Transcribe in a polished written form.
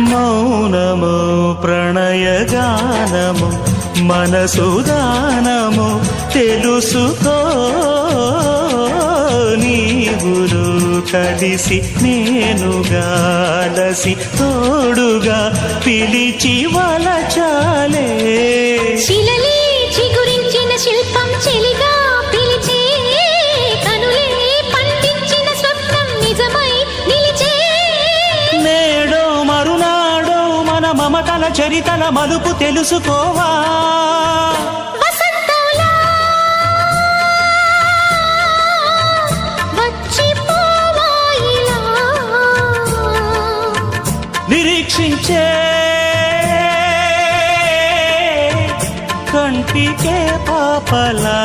మౌనము ప్రణయగానము మనసుదానము తెలుసుకో నీవులు కలిసి నేనుగాలసి తోడుగా పిలిచి వలచాలే శిలలే చిగురించిన శిల్పం చెలిగా పిలిచే కనులే పండించిన స్వప్నం నిజమై నిలిచే నేడో మరునాడో మన మమతల చరితల మలుపు తెలుసుకోవా వసంతంలా వచ్చిపోవా ఇలా నిరీక్షించే కంటికే పాపలా